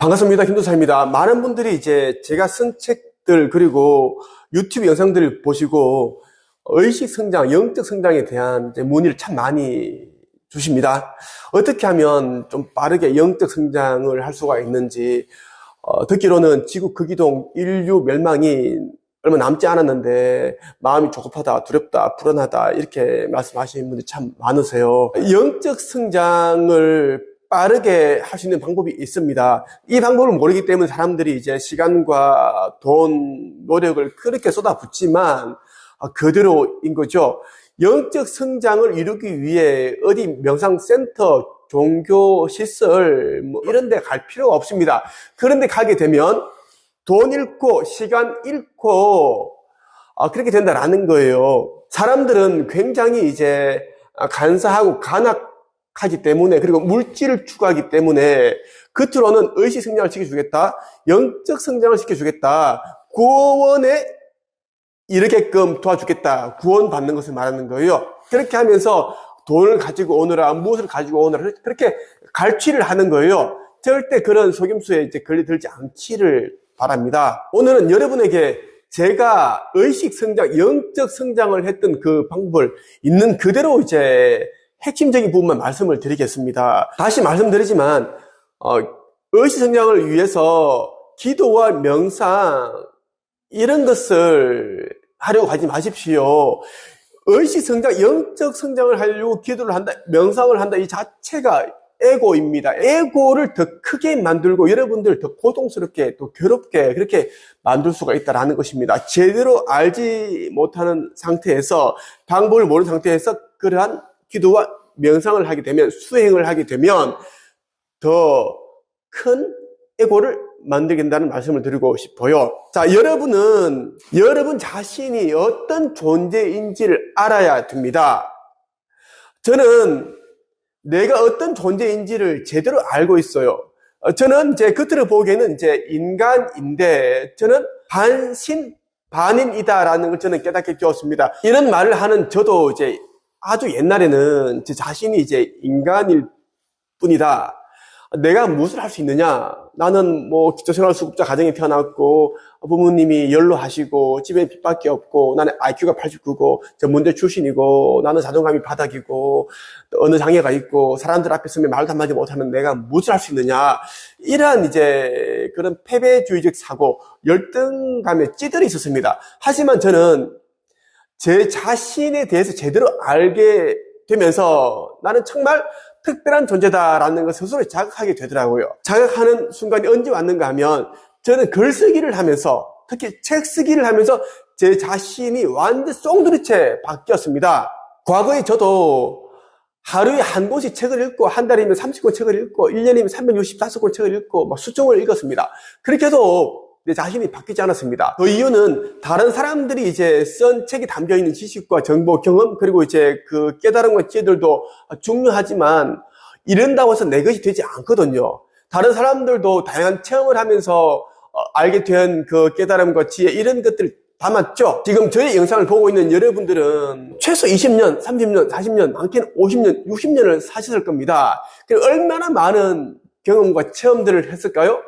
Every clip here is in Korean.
반갑습니다. 김도사입니다. 많은 분들이 이제 제가 쓴 책들 그리고 유튜브 영상들을 보시고 의식 성장, 영적 성장에 대한 문의를 참 많이 주십니다. 어떻게 하면 좀 빠르게 영적 성장을 할 수가 있는지, 듣기로는 지구 극이동 인류 멸망이 얼마 남지 않았는데 마음이 조급하다, 두렵다, 불안하다 이렇게 말씀하시는 분들이 참 많으세요. 영적 성장을 빠르게 할 수 있는 방법이 있습니다. 이 방법을 모르기 때문에 사람들이 이제 시간과 돈, 노력을 그렇게 쏟아붓지만 그대로인 거죠. 영적 성장을 이루기 위해 어디 명상센터, 종교 시설 이런 데 갈 필요가 없습니다. 그런 데 가게 되면 돈 잃고 시간 잃고 그렇게 된다라는 거예요. 사람들은 굉장히 이제 간사하고 간악하기 때문에, 그리고 물질을 추구하기 때문에 겉으로는 의식 성장을 시켜주겠다, 영적 성장을 시켜주겠다, 구원에 이르게끔 도와주겠다, 구원받는 것을 말하는 거예요. 그렇게 하면서 돈을 가지고 오너라, 무엇을 가지고 오너라, 그렇게 갈취를 하는 거예요. 절대 그런 속임수에 이제 걸려들지 않기를 바랍니다. 오늘은 여러분에게 제가 의식 성장, 영적 성장을 했던 그 방법을 있는 그대로 이제 핵심적인 부분만 말씀을 드리겠습니다. 다시 말씀드리지만 의식 성장을 위해서 기도와 명상 이런 것을 하려고 하지 마십시오. 의식 성장, 영적 성장을 하려고 기도를 한다, 명상을 한다, 이 자체가 에고입니다. 에고를 더 크게 만들고 여러분들 더 고통스럽게 또 괴롭게 그렇게 만들 수가 있다는 것입니다. 제대로 알지 못하는 상태에서, 방법을 모르는 상태에서 그러한 기도와 명상을 하게 되면, 수행을 하게 되면 더 큰 에고를 만들게 된다는 말씀을 드리고 싶어요. 자, 여러분은 여러분 자신이 어떤 존재인지를 알아야 됩니다. 저는 내가 어떤 존재인지를 제대로 알고 있어요. 저는 제 겉으로 보기에는 이제 인간인데, 저는 반신, 반인이다라는 걸 저는 깨닫게 되었습니다. 이런 말을 하는 저도 이제 아주 옛날에는 제 자신이 이제 인간일 뿐이다. 내가 무엇을 할 수 있느냐? 나는 뭐 기초생활수급자 가정에 태어났고 부모님이 연로하시고 집에 빚밖에 없고 나는 IQ가 89고 전문대 출신이고 나는 자존감이 바닥이고 어느 장애가 있고 사람들 앞에 서면 말도 한마디 못하는 내가 무엇을 할 수 있느냐? 이러한 이제 그런 패배주의적 사고, 열등감에 찌들어 있었습니다. 하지만 저는 제 자신에 대해서 제대로 알게 되면서 나는 정말 특별한 존재다라는 것을 스스로 자각하게 되더라고요. 자각하는 순간이 언제 왔는가 하면, 저는 글쓰기를 하면서, 특히 책 쓰기를 하면서 제 자신이 완전 쫑두리째 바뀌었습니다. 과거에 저도 하루에 한 권씩 책을 읽고, 한 달이면 30권 책을 읽고, 1년이면 365권 책을 읽고 막 수종을 읽었습니다. 그렇게 해도 내 자신이 바뀌지 않았습니다. 그 이유는 다른 사람들이 이제 쓴 책에 담겨있는 지식과 정보, 경험, 그리고 이제 그 깨달음과 지혜들도 중요하지만 이런다고 해서 내 것이 되지 않거든요. 다른 사람들도 다양한 체험을 하면서 알게 된 그 깨달음과 지혜, 이런 것들을 담았죠. 지금 저의 영상을 보고 있는 여러분들은 최소 20년, 30년, 40년, 많게는 50년, 60년을 사셨을 겁니다. 그리고 얼마나 많은 경험과 체험들을 했을까요?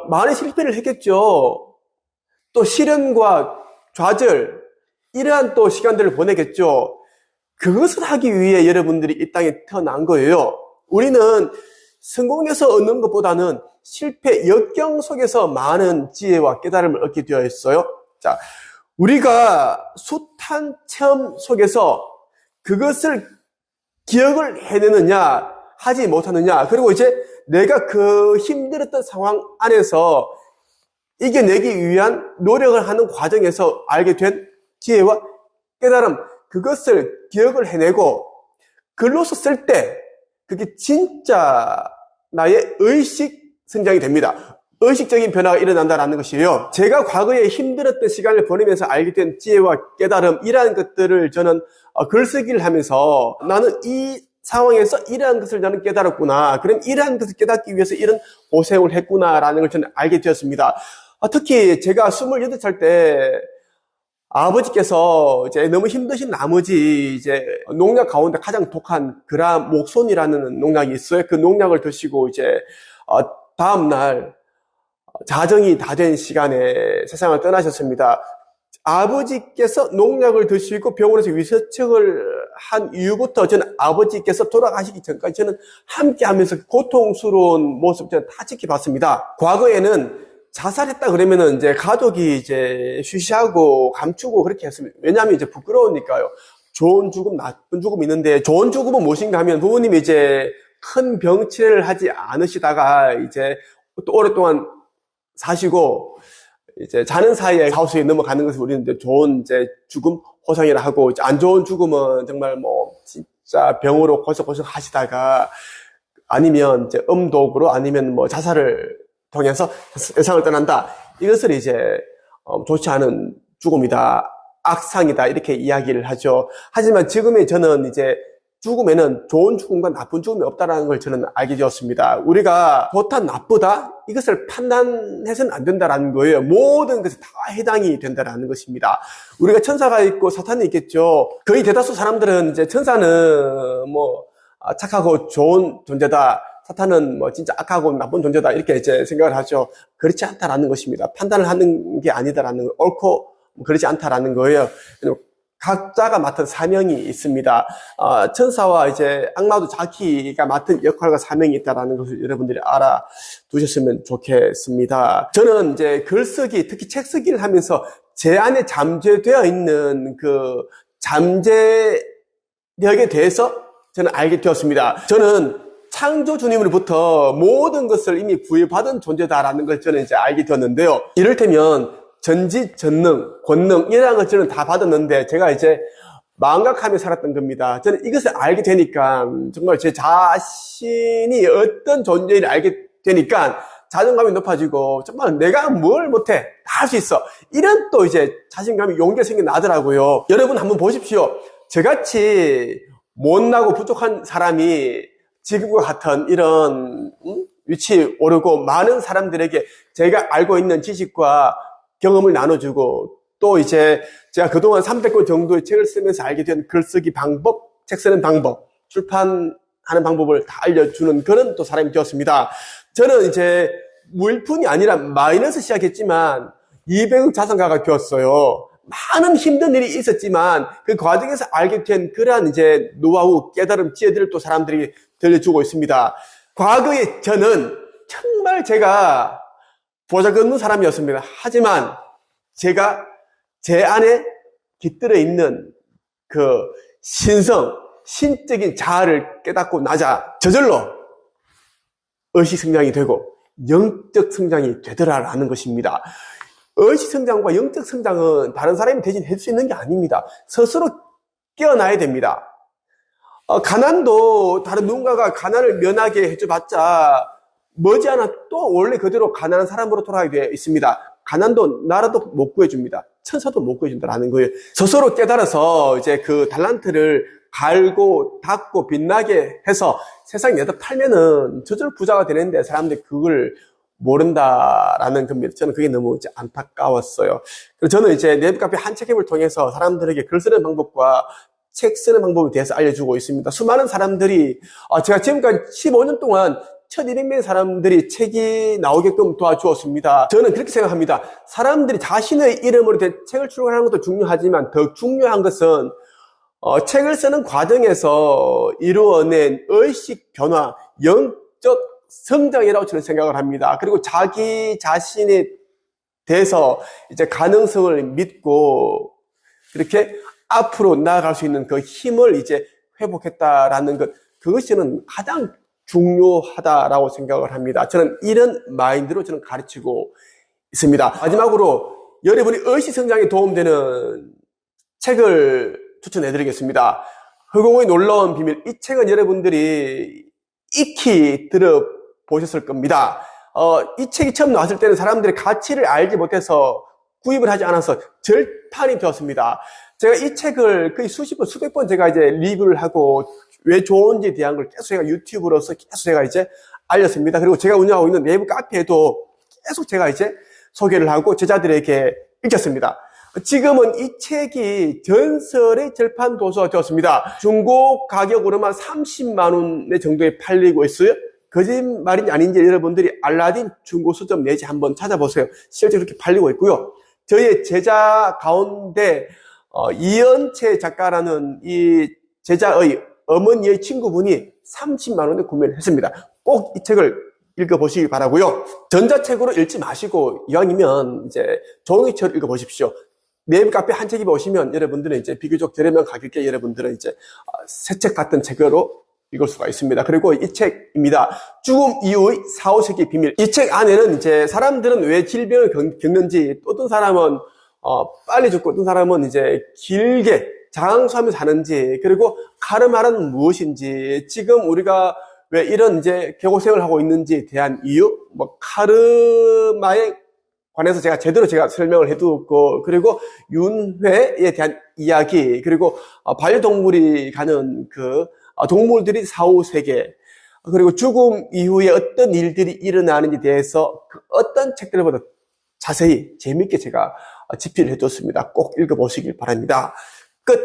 많은 실패를 했겠죠. 또 시련과 좌절, 이러한 또 시간들을 보내겠죠. 그것을 하기 위해 여러분들이 이 땅에 태어난 거예요. 우리는 성공해서 얻는 것보다는 실패, 역경 속에서 많은 지혜와 깨달음을 얻게 되어 있어요. 자, 우리가 숱한 체험 속에서 그것을 기억을 해내느냐, 하지 못하느냐, 그리고 이제 내가 그 힘들었던 상황 안에서 이겨내기 위한 노력을 하는 과정에서 알게 된 지혜와 깨달음, 그것을 기억을 해내고 글로서 쓸 때 그게 진짜 나의 의식 성장이 됩니다. 의식적인 변화가 일어난다는 것이에요. 제가 과거에 힘들었던 시간을 보내면서 알게 된 지혜와 깨달음, 이러한 것들을 저는 글쓰기를 하면서 나는 이 상황에서 이러한 것을 나는 깨달았구나, 그럼 이러한 것을 깨닫기 위해서 이런 고생을 했구나라는 걸 저는 알게 되었습니다. 특히 제가 28살 때 아버지께서 이제 너무 힘드신 나머지 이제 농약 가운데 가장 독한 그라목손이라는 농약이 있어요. 그 농약을 드시고 이제 다음날 자정이 다 된 시간에 세상을 떠나셨습니다. 아버지께서 농약을 드시고 병원에서 위세척을 한 이후부터 저는 아버지께서 돌아가시기 전까지 저는 함께 하면서 고통스러운 모습 저는 다 지켜봤습니다. 과거에는 자살했다 그러면은 이제 가족이 이제 쉬쉬하고 감추고 그렇게 했습니다. 왜냐하면 이제 부끄러우니까요. 좋은 죽음, 나쁜 죽음이 있는데 좋은 죽음은 무엇인가 하면 부모님이 이제 큰 병치레를 하지 않으시다가 이제 또 오랫동안 사시고 이제 자는 사이에 하우스에 넘어가는 것을 우리는 이제 좋은 이제 죽음 호상이라 하고, 이제 안 좋은 죽음은 정말 뭐 진짜 병으로 고생고생 하시다가 아니면 이제 음독으로 아니면 뭐 자살을 통해서 세상을 떠난다. 이것을 이제 좋지 않은 죽음이다, 악상이다 이렇게 이야기를 하죠. 하지만 지금의 저는 이제 죽음에는 좋은 죽음과 나쁜 죽음이 없다는 걸 저는 알게 되었습니다. 우리가 좋다, 나쁘다 이것을 판단해서는 안 된다는 거예요. 모든 것이 다 해당이 된다는 것입니다. 우리가 천사가 있고 사탄이 있겠죠. 거의 대다수 사람들은 이제 천사는 뭐 착하고 좋은 존재다, 사탄은 뭐 진짜 악하고 나쁜 존재다 이렇게 이제 생각을 하죠. 그렇지 않다라는 것입니다. 판단을 하는 게 아니다라는 거, 옳고 그렇지 않다라는 거예요. 각자가 맡은 사명이 있습니다. 천사와 이제 악마도 자기가 맡은 역할과 사명이 있다는 것을 여러분들이 알아두셨으면 좋겠습니다. 저는 이제 글쓰기, 특히 책 쓰기를 하면서 제 안에 잠재되어 있는 그 잠재력에 대해서 저는 알게 되었습니다. 저는 창조 주님으로부터 모든 것을 이미 부여받은 존재다라는 걸 저는 이제 알게 되었는데요. 이를테면 전지, 전능, 권능 이라는 걸 저는 다 받았는데 제가 이제 망각하며 살았던 겁니다. 저는 이것을 알게 되니까 정말 제 자신이 어떤 존재인지 알게 되니까 자존감이 높아지고 정말 내가 뭘 못해 다 할 수 있어 이런 또 이제 자신감이 용기가 생겨나더라고요. 여러분 한번 보십시오. 저같이 못나고 부족한 사람이 지금과 같은 이런 위치에 오르고 많은 사람들에게 제가 알고 있는 지식과 경험을 나눠주고, 또 이제 제가 그동안 300권 정도의 책을 쓰면서 알게 된 글쓰기 방법, 책 쓰는 방법, 출판하는 방법을 다 알려주는 그런 또 사람이 되었습니다. 저는 이제 무일푼이 아니라 마이너스 시작했지만 200억 자산가가 되었어요. 많은 힘든 일이 있었지만 그 과정에서 알게 된 그러한 이제 노하우, 깨달음, 지혜들을 또 사람들이 들려주고 있습니다. 과거에 저는 정말 제가 보잘것없는 사람이었습니다. 하지만 제가 제 안에 깃들어 있는 그 신성, 신적인 자아를 깨닫고 나자 저절로 의식 성장이 되고 영적 성장이 되더라라는 것입니다. 의식 성장과 영적 성장은 다른 사람이 대신 해줄 수 있는 게 아닙니다. 스스로 깨어나야 됩니다. 가난도 다른 누군가가 가난을 면하게 해줘봤자 머지않아 또 원래 그대로 가난한 사람으로 돌아가게 되어 있습니다. 가난도 나라도 못 구해줍니다. 천사도 못 구해준다는 거예요. 스스로 깨달아서 이제 그 달란트를 갈고 닦고 빛나게 해서 세상에 내다 팔면은 저절 부자가 되는데 사람들이 그걸 모른다라는 겁니다. 저는 그게 너무 이제 안타까웠어요. 그래서 저는 이제 네이버카페 한 책앱을 통해서 사람들에게 글 쓰는 방법과 책 쓰는 방법에 대해서 알려주고 있습니다. 수많은 사람들이 제가 지금까지 15년 동안 1200명의 사람들이 책이 나오게끔 도와주었습니다. 저는 그렇게 생각합니다. 사람들이 자신의 이름으로 된 책을 출간하는 것도 중요하지만 더 중요한 것은 책을 쓰는 과정에서 이루어낸 의식 변화, 영적 성장이라고 저는 생각을 합니다. 그리고 자기 자신에 대해서 이제 가능성을 믿고 그렇게 앞으로 나아갈 수 있는 그 힘을 이제 회복했다라는 것, 그것이 저는 가장 중요하다라고 생각을 합니다. 저는 이런 마인드로 저는 가르치고 있습니다. 마지막으로 여러분이 의식 성장에 도움되는 책을 추천해드리겠습니다. 허공의 놀라운 비밀. 이 책은 여러분들이 익히 들어보셨을 겁니다. 이 책이 처음 나왔을 때는 사람들이 가치를 알지 못해서 구입을 하지 않아서 절판이 되었습니다. 제가 이 책을 거의 수십 번, 수백 번 제가 이제 리뷰를 하고 왜 좋은지에 대한 걸 계속 제가 유튜브로서 계속 제가 이제 알렸습니다. 그리고 제가 운영하고 있는 네이버 카페에도 계속 제가 이제 소개를 하고 제자들에게 읽혔습니다. 지금은 이 책이 전설의 절판 도서가 되었습니다. 중고 가격으로만 30만 원 정도에 팔리고 있어요. 거짓말인지 아닌지 여러분들이 알라딘 중고 서점 내지 한번 찾아보세요. 실제 그렇게 팔리고 있고요. 저의 제자 가운데 이연채 작가라는 이 제자의 어머니의 친구분이 30만 원에 구매를 했습니다. 꼭 이 책을 읽어보시기 바라고요. 전자책으로 읽지 마시고 이왕이면 이제 종이책을 읽어보십시오. 네이버 카페 한 책이 오시면 여러분들은 이제 비교적 저렴한 가격에 여러분들은 이제 새 책 같은 책으로 읽을 수가 있습니다. 그리고 이 책입니다. 죽음 이후의 4, 5세기 비밀. 이 책 안에는 이제 사람들은 왜 질병을 겪는지, 또 어떤 사람은 빨리 죽고 어떤 사람은 이제 길게 장수하며 사는지, 그리고 카르마는 무엇인지, 지금 우리가 왜 이런 이제 개고생을 하고 있는지에 대한 이유, 카르마에 관해서 제가 설명을 해두었고, 그리고 윤회에 대한 이야기, 그리고 반려동물이 가는 동물들이 4, 5세계, 그리고 죽음 이후에 어떤 일들이 일어나는지에 대해서 어떤 책들보다 자세히 재밌게 제가 집필을 해뒀습니다. 꼭 읽어보시길 바랍니다. 끝!